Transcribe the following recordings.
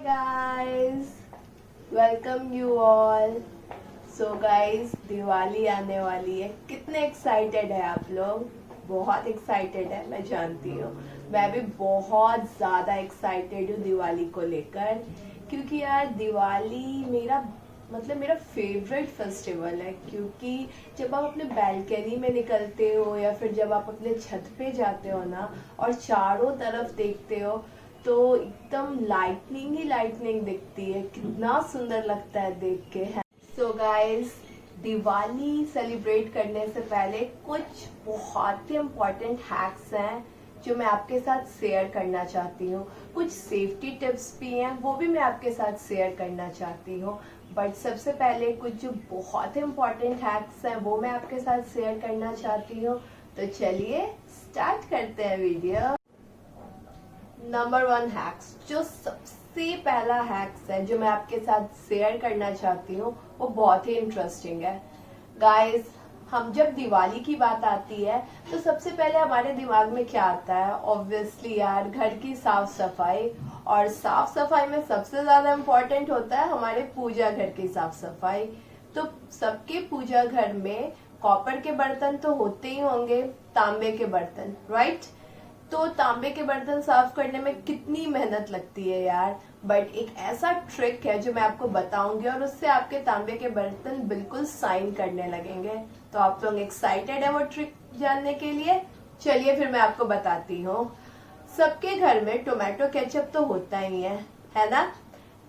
guys, welcome you all. So guys, Diwali आने वाली है। कितने एक्साइटेड है आप लोग? बहुत एक्साइटेड है, मैं जानती हूँ। मैं भी बहुत ज्यादा एक्साइटेड हूँ दिवाली को लेकर, क्योंकि यार दिवाली मेरा फेवरेट फेस्टिवल है। क्योंकि जब आप अपने बैल्कनी में निकलते हो या फिर जब आप अपने छत पे जाते हो ना और चारों तरफ देखते हो तो एकदम लाइटनिंग ही लाइटनिंग दिखती है। कितना सुंदर लगता है देख के। सो गाइस, दिवाली सेलिब्रेट करने से पहले कुछ बहुत ही इम्पोर्टेंट हैक्स हैं जो मैं आपके साथ शेयर करना चाहती हूँ। कुछ सेफ्टी टिप्स भी हैं, वो भी मैं आपके साथ शेयर करना चाहती हूँ। बट सबसे पहले कुछ जो बहुत ही इम्पोर्टेंट हैक्स हैं वो मैं आपके साथ शेयर करना चाहती हूँ। तो चलिए स्टार्ट करते हैं वीडियो। नंबर 1 हैक्स, जो सबसे पहला हैक्स है जो मैं आपके साथ शेयर करना चाहती हूँ वो बहुत ही इंटरेस्टिंग है। गाइस, हम जब दिवाली की बात आती है तो सबसे पहले हमारे दिमाग में क्या आता है? ऑब्वियसली यार, घर की साफ सफाई। और साफ सफाई में सबसे ज्यादा इम्पोर्टेंट होता है हमारे पूजा घर की साफ सफाई। तो सबके पूजा घर में कॉपर के बर्तन तो होते ही होंगे, तांबे के बर्तन, राइट? तो तांबे के बर्तन साफ करने में कितनी मेहनत लगती है यार। बट एक ऐसा ट्रिक है जो मैं आपको बताऊंगी और उससे आपके तांबे के बर्तन बिल्कुल शाइन करने लगेंगे। तो आप लोग एक्साइटेड है वो ट्रिक जानने के लिए? चलिए फिर मैं आपको बताती हूँ। सबके घर में टोमेटो केचप तो होता ही है ना?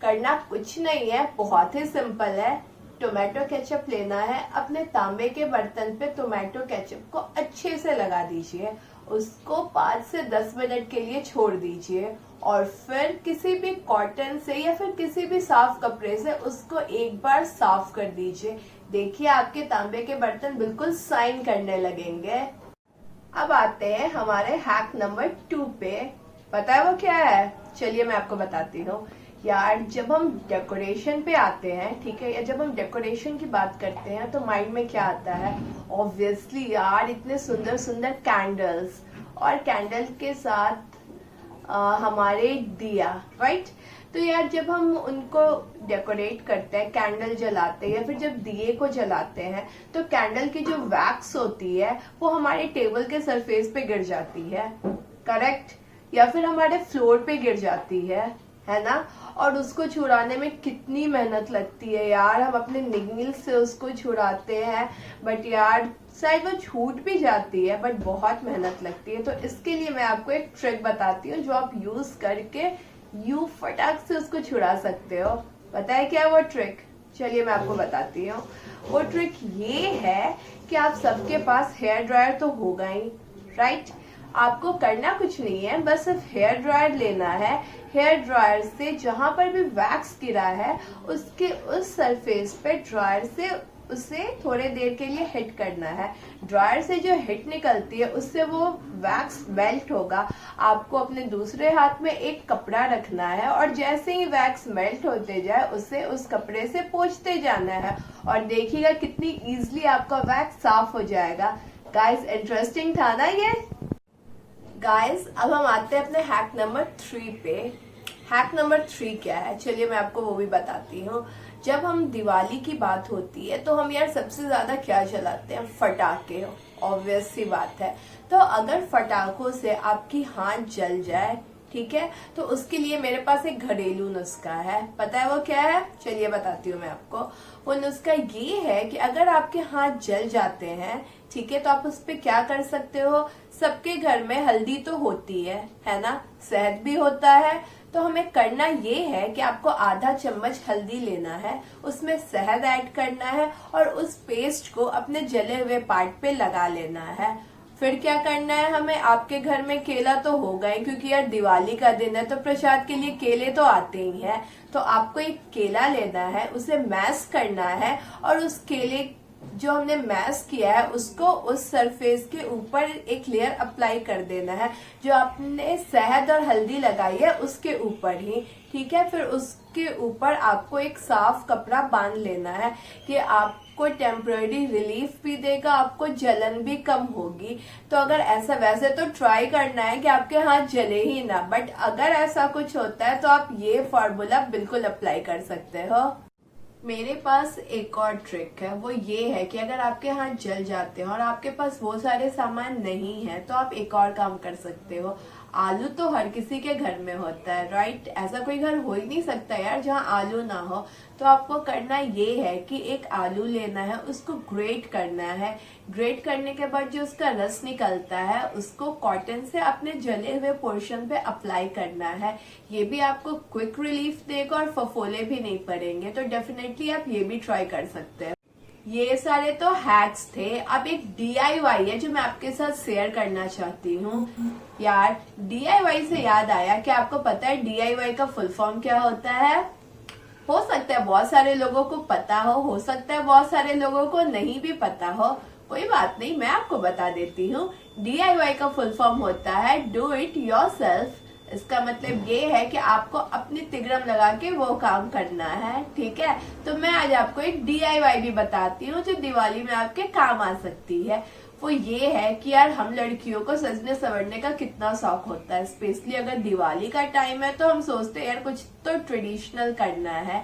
करना कुछ नहीं है, बहुत ही सिंपल है। टोमेटो केचप लेना है, अपने तांबे के बर्तन पे टोमेटो केचप को अच्छे से लगा दीजिए, उसको 5 से 10 मिनट के लिए छोड़ दीजिए और फिर किसी भी कॉटन से या फिर किसी भी साफ कपड़े से उसको एक बार साफ कर दीजिए। देखिए आपके तांबे के बर्तन बिल्कुल शाइन करने लगेंगे। अब आते हैं हमारे हैक नंबर 2 पे। पता है वो क्या है? चलिए मैं आपको बताती हूँ। यार, जब हम डेकोरेशन पे आते हैं, ठीक है, या जब हम डेकोरेशन की बात करते हैं तो माइंड में क्या आता है? ऑब्वियसली यार, इतने सुंदर सुंदर कैंडल्स और कैंडल के साथ हमारे दिया, राइट? तो यार, जब हम उनको डेकोरेट करते हैं, कैंडल जलाते हैं या फिर जब दिए को जलाते हैं तो कैंडल की जो वैक्स होती है वो हमारे टेबल के सरफेस पे गिर जाती है, करेक्ट? या फिर हमारे फ्लोर पे गिर जाती है ना? और उसको छुड़ाने में कितनी मेहनत लगती है यार। हम अपने नेल से उसको छुड़ाते हैं, बट यार शायद वो छूट भी जाती है, बट बहुत मेहनत लगती है। तो इसके लिए मैं आपको एक ट्रिक बताती हूँ जो आप यूज करके फटाक से उसको छुड़ा सकते हो। पता है क्या वो ट्रिक? चलिए मैं आपको बताती हूँ। वो ट्रिक ये है कि आप सबके पास हेयर ड्रायर तो होगा ही, राइट? आपको करना कुछ नहीं है, बस सिर्फ हेयर ड्रायर लेना है। हेयर ड्रायर से जहां पर भी वैक्स गिरा है उसके उस सरफेस पे ड्रायर से उसे थोड़े देर के लिए हिट करना है। ड्रायर से जो हिट निकलती है उससे वो वैक्स मेल्ट होगा। आपको अपने दूसरे हाथ में एक कपड़ा रखना है और जैसे ही वैक्स मेल्ट होते जाए उसे उस कपड़े से पोंछते जाना है और देखिएगा कितनी इजीली आपका वैक्स साफ हो जाएगा। गाइस, इंटरेस्टिंग था ना ये? गाइस, अब हम आते हैं अपने हैक नंबर 3 पे। हैक नंबर 3 क्या है? चलिए मैं आपको वो भी बताती हूँ। जब हम दिवाली की बात होती है तो हम यार सबसे ज्यादा क्या जलाते हैं? फटाके। ऑब्वियस सी बात है। तो अगर फटाकों से आपकी हाथ जल जाए, ठीक है, तो उसके लिए मेरे पास एक घरेलू नुस्खा है। पता है वो क्या है? चलिए बताती हूँ मैं आपको। वो नुस्खा ये है कि अगर आपके हाथ जल जाते हैं, ठीक है, तो आप उस पे क्या कर सकते हो? सबके घर में हल्दी तो होती है ना? शहद भी होता है। तो हमें करना ये है कि आपको आधा चम्मच हल्दी लेना है, उसमें शहद ऐड करना है और उस पेस्ट को अपने जले हुए पार्ट पे लगा लेना है। फिर क्या करना है हमें? आपके घर में केला तो होगा ही, क्योंकि यार दिवाली का दिन है तो प्रसाद के लिए केले तो आते ही हैं। तो आपको एक केला लेना है, उसे मैश करना है और उस केले जो हमने मैश किया है उसको उस सरफेस के ऊपर एक लेयर अप्लाई कर देना है, जो आपने शहद और हल्दी लगाई है उसके ऊपर ही, ठीक है। फिर उसके ऊपर आपको एक साफ कपड़ा बांध लेना है कि आपको टेम्पररी रिलीफ भी देगा, आपको जलन भी कम होगी। तो अगर ऐसा, वैसे तो ट्राई करना है कि आपके हाथ जले ही ना, बट अगर ऐसा कुछ होता है तो आप ये फॉर्मूला बिल्कुल अप्लाई कर सकते हो। मेरे पास एक और ट्रिक है, वो ये है कि अगर आपके हाथ जल जाते हैं और आपके पास वो सारे सामान नहीं है तो आप एक और काम कर सकते हो। आलू तो हर किसी के घर में होता है, राइट? ऐसा कोई घर हो ही नहीं सकता यार जहाँ आलू ना हो। तो आपको करना ये है कि एक आलू लेना है, उसको ग्रेट करना है। ग्रेट करने के बाद जो उसका रस निकलता है उसको कॉटन से अपने जले हुए पोर्शन पे अप्लाई करना है। ये भी आपको क्विक रिलीफ देगा और फफोले भी नहीं पड़ेंगे। तो डेफिनेटली आप ये भी ट्राई कर सकते हैं। ये सारे तो हैक्स थे। अब एक DIY है जो मैं आपके साथ शेयर करना चाहती हूँ। यार, DIY से याद आया कि आपको पता है DIY का फुल फॉर्म क्या होता है? हो सकता है बहुत सारे लोगों को पता हो सकता है बहुत सारे लोगों को नहीं भी पता हो। कोई बात नहीं, मैं आपको बता देती हूँ। DIY का फुल फॉर्म होता है डू इट योरसेल्फ। इसका मतलब ये है कि आपको अपनी तिगड़म लगा के वो काम करना है, ठीक है। तो मैं आज आपको एक DIY भी बताती हूँ जो दिवाली में आपके काम आ सकती है। वो ये है कि यार, हम लड़कियों को सजने संवरने का कितना शौक होता है, स्पेशली अगर दिवाली का टाइम है तो हम सोचते हैं यार कुछ तो ट्रेडिशनल करना है।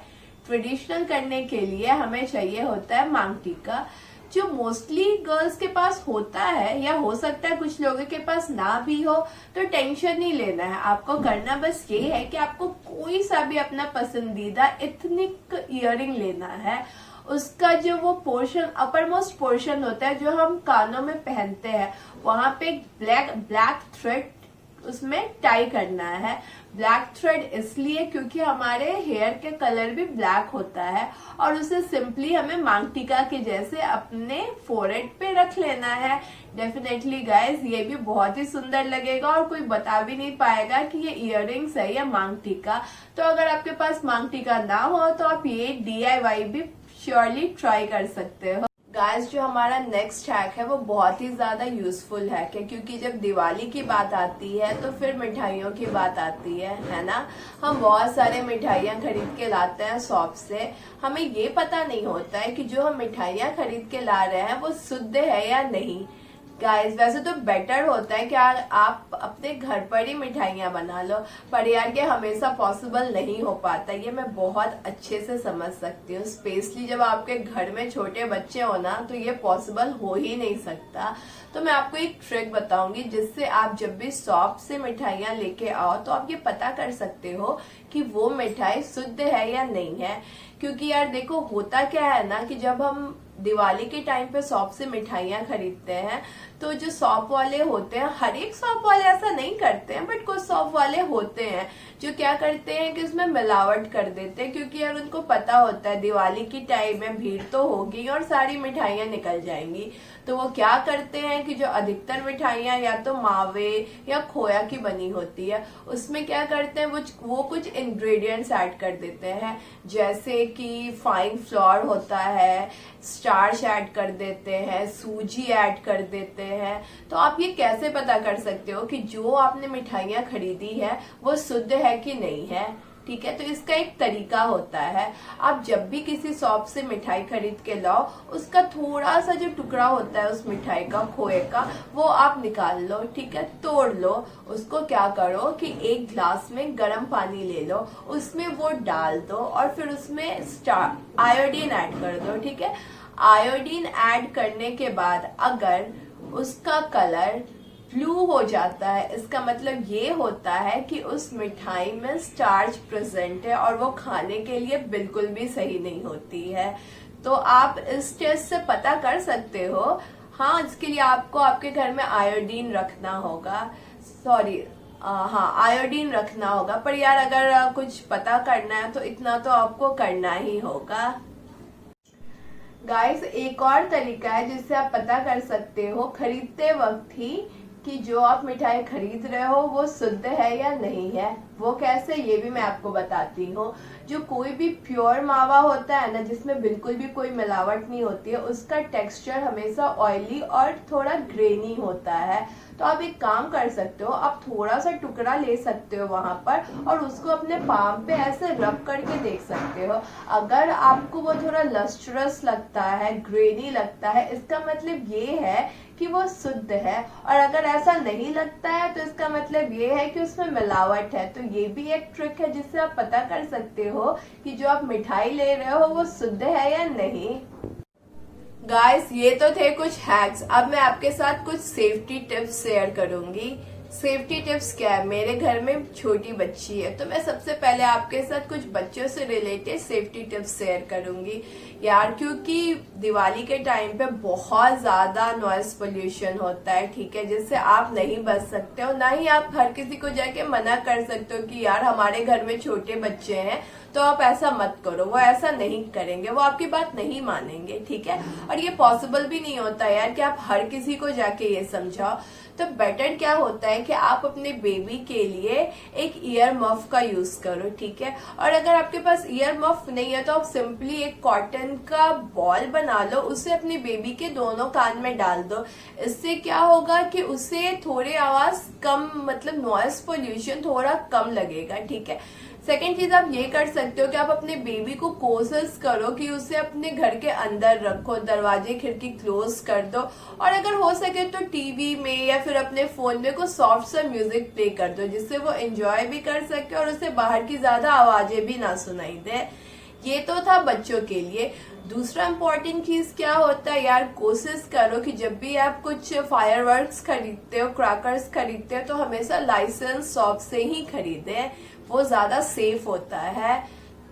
ट्रेडिशनल करने के लिए हमें चाहिए होता है मांग टीका, जो मोस्टली गर्ल्स के पास होता है, या हो सकता है कुछ लोगों के पास ना भी हो। तो टेंशन नहीं लेना है, आपको करना बस ये है कि आपको कोई सा भी अपना पसंदीदा एथनिक इयररिंग लेना है। उसका जो वो पोर्शन, अपर मोस्ट पोर्शन होता है जो हम कानों में पहनते हैं, वहां पे ब्लैक थ्रेड उसमें टाई करना है। ब्लैक थ्रेड इसलिए क्योंकि हमारे हेयर के कलर भी ब्लैक होता है, और उसे सिंपली हमें मांग टीका के जैसे अपने फोरहेड पे रख लेना है। डेफिनेटली गाइज, ये भी बहुत ही सुंदर लगेगा और कोई बता भी नहीं पाएगा कि ये इयररिंग्स है या मांग टीका। तो अगर आपके पास मांग टीका ना हो तो आप ये DIY भी श्योरली ट्राई कर सकते हो। गाइस, जो हमारा नेक्स्ट हैक है वो बहुत ही ज्यादा यूजफुल हैक है, क्योंकि जब दिवाली की बात आती है तो फिर मिठाइयों की बात आती है ना। हम बहुत सारे मिठाइयाँ खरीद के लाते हैं शॉप से। हमें ये पता नहीं होता है कि जो हम मिठाइयाँ खरीद के ला रहे हैं वो शुद्ध है या नहीं। गाइस, वैसे तो बेटर होता है कि आप अपने घर पर ही मिठाइयाँ बना लो, पर यार ये हमेशा पॉसिबल नहीं हो पाता। ये मैं बहुत अच्छे से समझ सकती हूँ, स्पेशली जब आपके घर में छोटे बच्चे हो ना, तो ये पॉसिबल हो ही नहीं सकता। तो मैं आपको एक ट्रिक बताऊंगी जिससे आप जब भी शॉप से मिठाइयाँ लेके आओ तो आप ये पता कर सकते हो कि वो मिठाई शुद्ध है या नहीं है। क्योंकि यार देखो, होता क्या है ना कि जब हम दिवाली के टाइम पे शॉप से मिठाइयाँ खरीदते हैं तो जो शॉप वाले होते हैं, हर एक शॉप वाले ऐसा नहीं करते हैं, बट कुछ शॉप वाले होते हैं जो क्या करते हैं कि उसमें मिलावट कर देते हैं। क्योंकि यार उनको पता होता है दिवाली की टाइम में भीड़ तो होगी और सारी मिठाइयाँ निकल जाएंगी। तो वो क्या करते हैं कि जो अधिकतर मिठाइयाँ या तो मावे या खोया की बनी होती है, उसमें क्या करते हैं वो कुछ इंग्रेडिएंट्स ऐड कर देते हैं, जैसे कि फाइन फ्लोर होता है, स्टार्च ऐड कर देते हैं, सूजी ऐड कर देते हैं। तो आप ये कैसे पता कर सकते हो कि जो आपने मिठाइयाँ खरीदी है वो शुद्ध है कि नहीं है? ठीक है, तो इसका एक तरीका होता है। आप जब भी किसी शॉप से मिठाई खरीद के लाओ, उसका थोड़ा सा जो टुकड़ा होता है उस मिठाई का, खोए का, वो आप निकाल लो, ठीक है, तोड़ लो। उसको क्या करो कि एक ग्लास में गर्म पानी ले लो, उसमें वो डाल दो और फिर उसमें आयोडीन ऐड कर दो, ठीक है। आयोडीन ऐड करने के बाद अगर उसका कलर ब्लू हो जाता है, इसका मतलब ये होता है कि उस मिठाई में स्टार्च प्रेजेंट है और वो खाने के लिए बिल्कुल भी सही नहीं होती है। तो आप इस टेस्ट से पता कर सकते हो। हाँ, इसके लिए आपको आपके घर में आयोडीन रखना होगा, आयोडीन रखना होगा। पर यार अगर कुछ पता करना है तो इतना तो आपको करना ही होगा। गाइस, एक और तरीका है जिससे आप पता कर सकते हो खरीदते वक्त ही कि जो आप मिठाई खरीद रहे हो वो शुद्ध है या नहीं है। वो कैसे, ये भी मैं आपको बताती हूँ। जो कोई भी प्योर मावा होता है ना, जिसमें बिल्कुल भी कोई मिलावट नहीं होती है, उसका टेक्सचर हमेशा ऑयली और थोड़ा ग्रेनी होता है। तो आप एक काम कर सकते हो, आप थोड़ा सा टुकड़ा ले सकते हो वहां पर और उसको अपने पाम पे ऐसे रब करके देख सकते हो। अगर आपको वो थोड़ा लस्ट्रस लगता है, ग्रेनी लगता है, इसका मतलब ये है कि वो शुद्ध है। और अगर ऐसा नहीं लगता है तो इसका मतलब ये है कि उसमें मिलावट है। तो ये भी एक ट्रिक है जिससे आप पता कर सकते हो कि जो आप मिठाई ले रहे हो वो शुद्ध है या नहीं। गाइस, ये तो थे कुछ हैक्स। अब मैं आपके साथ कुछ सेफ्टी टिप्स शेयर करूंगी। सेफ्टी टिप्स क्या है, मेरे घर में छोटी बच्ची है तो मैं सबसे पहले आपके साथ कुछ बच्चों से रिलेटेड सेफ्टी टिप्स शेयर करूंगी यार, क्योंकि दिवाली के टाइम पे बहुत ज्यादा नॉइस पोल्यूशन होता है, ठीक है, जिससे आप नहीं बच सकते हो। ना ही आप हर किसी को जाके मना कर सकते हो कि यार हमारे घर में छोटे बच्चे हैं तो आप ऐसा मत करो। वो ऐसा नहीं करेंगे, वो आपकी बात नहीं मानेंगे, ठीक है। और ये पॉसिबल भी नहीं होता यार कि आप हर किसी को जाके ये समझाओ। तो बेटर क्या होता है कि आप अपने बेबी के लिए एक ईयर मफ का यूज करो, ठीक है। और अगर आपके पास ईयर मफ नहीं है तो आप सिंपली एक कॉटन का बॉल बना लो, उसे अपने बेबी के दोनों कान में डाल दो। इससे क्या होगा कि उसे थोड़ी आवाज कम, मतलब नॉइस पोल्यूशन थोड़ा कम लगेगा, ठीक है। सेकेंड चीज आप ये कर सकते हो कि आप अपने बेबी को कोशिश करो कि उसे अपने घर के अंदर रखो, दरवाजे खिड़की क्लोज कर दो। और अगर हो सके तो टीवी में या फिर अपने फोन में कुछ सॉफ्ट सा म्यूजिक प्ले कर दो, जिससे वो एंजॉय भी कर सके और उसे बाहर की ज्यादा आवाजें भी ना सुनाई दे। ये तो था बच्चों के लिए। दूसरा इम्पोर्टेंट चीज क्या होता है यार, कोशिश करो कि जब भी आप कुछ फायरवर्क्स खरीदते हो, क्रैकर्स खरीदते हो, तो हमेशा लाइसेंस शॉप से ही खरीदे, वो ज्यादा सेफ होता है।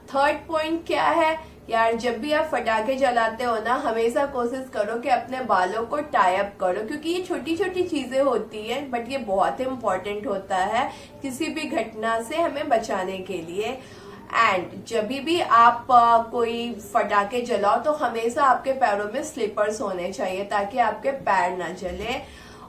थर्ड पॉइंट क्या है यार, जब भी आप पटाखे जलाते हो ना, हमेशा कोशिश करो कि अपने बालों को टाई अप करो, क्योंकि ये छोटी छोटी चीजें होती हैं बट ये बहुत इंपॉर्टेंट होता है किसी भी घटना से हमें बचाने के लिए। एंड जब भी आप कोई पटाखे जलाओ तो हमेशा आपके पैरों में स्लीपर्स होने चाहिए ताकि आपके पैर ना जले।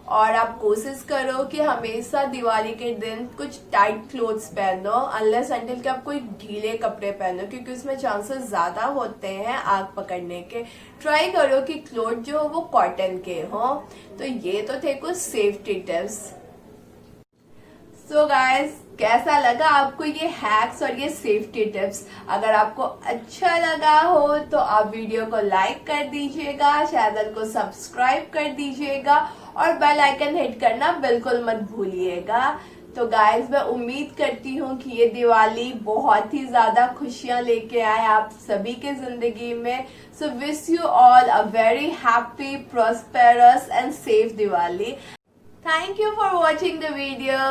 और आप कोशिश करो कि हमेशा दिवाली के दिन कुछ टाइट क्लोथ्स पहनो, अनलेस अंटिल कि आप कोई ढीले कपड़े पहनो, क्योंकि उसमें चांसेस ज्यादा होते हैं आग पकड़ने के। ट्राई करो कि क्लोथ जो हो वो कॉटन के हो। तो ये तो थे कुछ सेफ्टी टिप्स। सो गाइस, कैसा लगा आपको ये हैक्स और ये सेफ्टी टिप्स? अगर आपको अच्छा लगा हो तो आप वीडियो को लाइक कर दीजिएगा, चैनल को सब्सक्राइब कर दीजिएगा और बेल आइकन हिट करना बिल्कुल मत भूलिएगा। तो गाइस, मैं उम्मीद करती हूँ कि ये दिवाली बहुत ही ज्यादा खुशियां लेके आए आप सभी के जिंदगी में। So wish you all a very happy, prosperous and safe Diwali. Thank you for watching the video.